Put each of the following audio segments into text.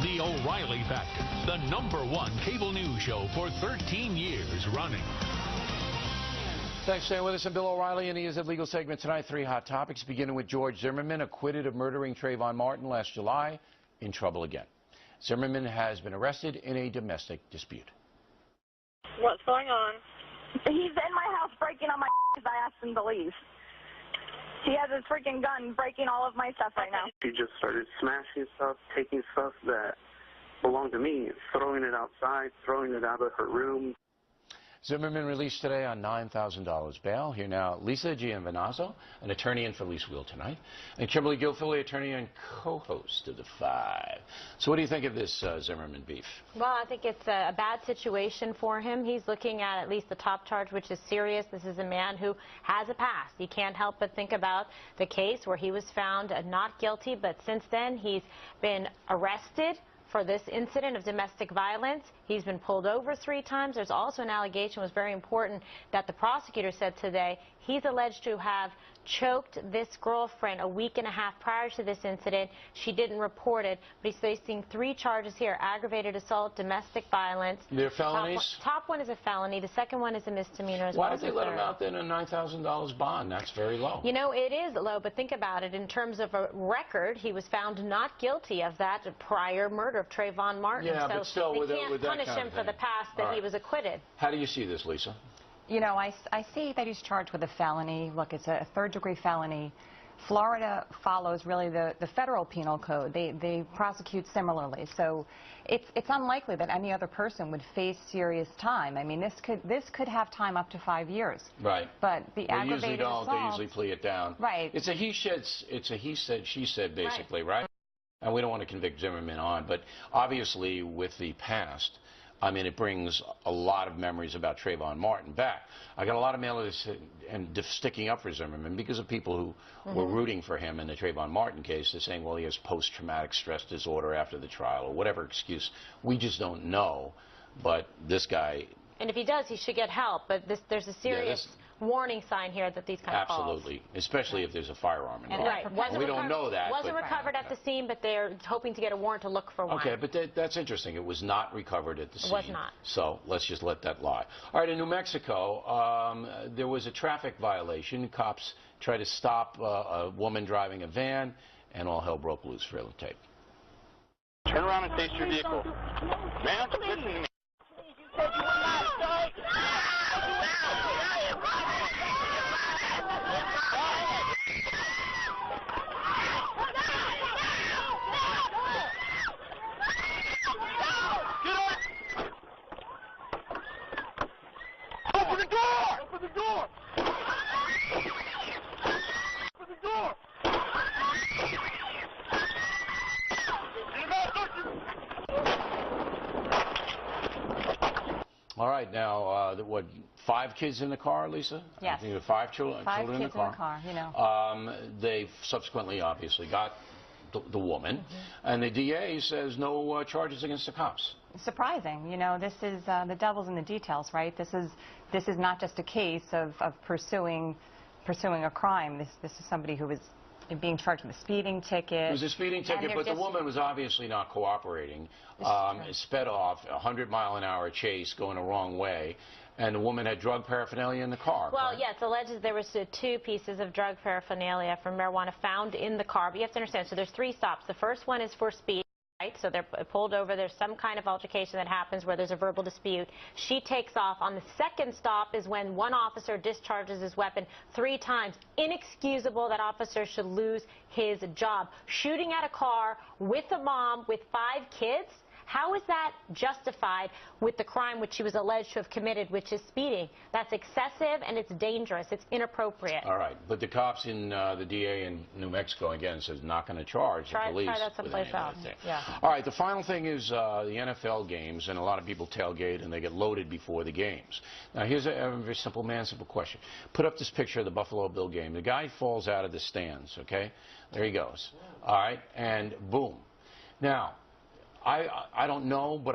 The O'Reilly Factor, the #1 cable news show for 13 years running. Thanks for staying with us. I'm Bill O'Reilly, and he is at Legal Segment tonight. 3 hot topics, beginning with George Zimmerman, acquitted of murdering Trayvon Martin last July, in trouble again. Zimmerman has been arrested in a domestic dispute. What's going on? He's in my house breaking on my I asked him to leave. He has his freaking gun breaking all of my stuff right now. He just started smashing stuff, taking stuff that belonged to me, throwing it outside, throwing it out of her room. Zimmerman released today on $9,000 bail. Here now, Lisa Giovinazzo, an attorney in for Lisa Wheel tonight, and Kimberly Guilfoyle, attorney and co-host of The Five. So what do you think of this Zimmerman beef? Well, I think it's a bad situation for him. He's looking at least the top charge, which is serious. This is a man who has a past. You can't help but think about the case where he was found not guilty, but since then he's been arrested for this incident of domestic violence. He's been pulled over 3 times. There's also an allegation, was very important, that the prosecutor said today he's alleged to have choked this girlfriend a week and a half prior to this incident. She didn't report it, but he's facing 3 charges here: aggravated assault, domestic violence. They're felonies? Top one is a felony. The second one is a misdemeanor as well. Why did they let him out then a $9,000 bond? That's very low. You know, it is low, but think about it. In terms of a record, he was found not guilty of that prior murder of Trayvon Martin. Yeah, so but still, they with can't that punish kind him of for the thing. past that he was acquitted. How do you see this, Lisa? You know, I see that he's charged with a felony. Look, it's a 3rd-degree felony. Florida follows really the federal penal code. They prosecute similarly. So it's unlikely that any other person would face serious time. I mean, this could have time up to 5 years. Right. But the aggravated assault, they usually plea it down. Right. It's a he said, she said, basically, right? And we don't want to convict Zimmerman on, but obviously with the past, I mean, it brings a lot of memories about Trayvon Martin back. I got a lot of mailers and sticking up for Zimmerman because of people who were rooting for him in the Trayvon Martin case. They're saying, well, he has post-traumatic stress disorder after the trial, or whatever excuse. We just don't know. But this guy... And if he does, he should get help. But there's a serious warning sign here that these kind of calls. Absolutely, especially if there's a firearm involved. Right. We don't know that. Wasn't recovered at the scene, but they're hoping to get a warrant to look for one. Okay, but that's interesting. It was not recovered at the scene. It was not. So let's just let that lie. All right, in New Mexico, there was a traffic violation. Cops tried to stop a woman driving a van, and all hell broke loose. For the tape. Turn around and face your vehicle. Ma'am, listen to me. Open the door! Open the door! Open the door! All right, now, what, 5 kids in the car, Lisa? Yes. I think there were 5 children, 5 children kids in the car. you know. They subsequently, obviously, got the woman, and the DA says no charges against the cops. Surprising. You know, this is the devil's in the details, right? This is not just a case of pursuing a crime. This is somebody who was being charged with a speeding ticket. It was a speeding ticket, but the woman was obviously not cooperating. Sped off a 100-mile-an-hour chase going the wrong way, and the woman had drug paraphernalia in the car. Well, correct? yeah, it's alleged there was 2 pieces of drug paraphernalia from marijuana found in the car. But you have to understand, so there's 3 stops. The first one is for speed. Right, so they're pulled over. There's some kind of altercation that happens where there's a verbal dispute. She takes off. On the second stop is when one officer discharges his weapon 3 times. Inexcusable. That officer should lose his job. Shooting at a car with a mom with 5 kids. How is that justified with the crime which she was alleged to have committed, which is speeding? That's excessive and it's dangerous. It's inappropriate. All right, but the cops in the DA in New Mexico, again, says not going to charge the police. Try that someplace else. Yeah. All right, the final thing is the NFL games, and a lot of people tailgate and they get loaded before the games. Now, here's a very simple question. Put up this picture of the Buffalo Bill game. The guy falls out of the stands, okay? There he goes. All right, and boom. Now, I don't know, but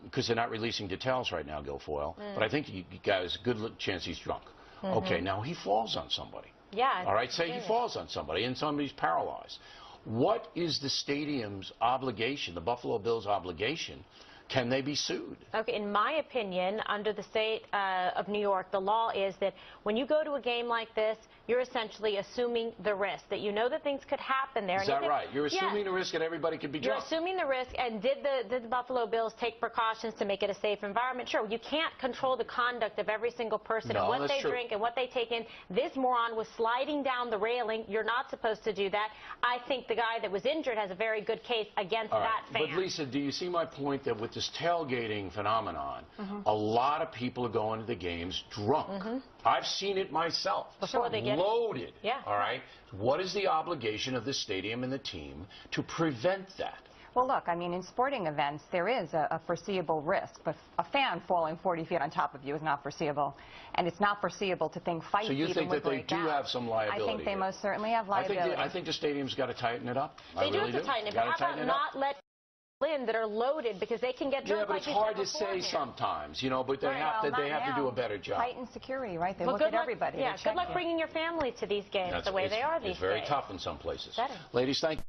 because they're not releasing details right now, Guilfoyle, but I think you guys, good chance he's drunk. Okay, now he falls on somebody. Yeah. All right, say he falls on somebody and somebody's paralyzed. What is the stadium's obligation, the Buffalo Bills' obligation? Can they be sued? Okay, in my opinion, under the state of New York, the law is that when you go to a game like this, you're essentially assuming the risk, that you know that things could happen there. Is that right? You're assuming the risk that everybody could be drunk. You're assuming the risk, and did the Buffalo Bills take precautions to make it a safe environment? Sure, you can't control the conduct of every single person and what they drink and what they take in. This moron was sliding down the railing. You're not supposed to do that. I think the guy that was injured has a very good case against that fan. But Lisa, do you see my point that with this tailgating phenomenon, a lot of people are going to the games drunk? I've seen it myself. Before they get loaded. Yeah. All right. What is the obligation of the stadium and the team to prevent that? Well, look, I mean, in sporting events, there is a foreseeable risk, but a fan falling 40 feet on top of you is not foreseeable. And it's not foreseeable to think fights even would break out. So you think that they do have some liability? I think they most certainly have liability. I think the stadium's got to tighten it up. They do have to tighten it, but how about not let in that are loaded, because they can get drunk. Yeah, but it's hard to say sometimes, you know, but they have to do a better job. Heightened security, right? They look at everybody. Yeah, good luck bringing your family to these games the way they are these days. It's very tough in some places. Better. Ladies, thank you.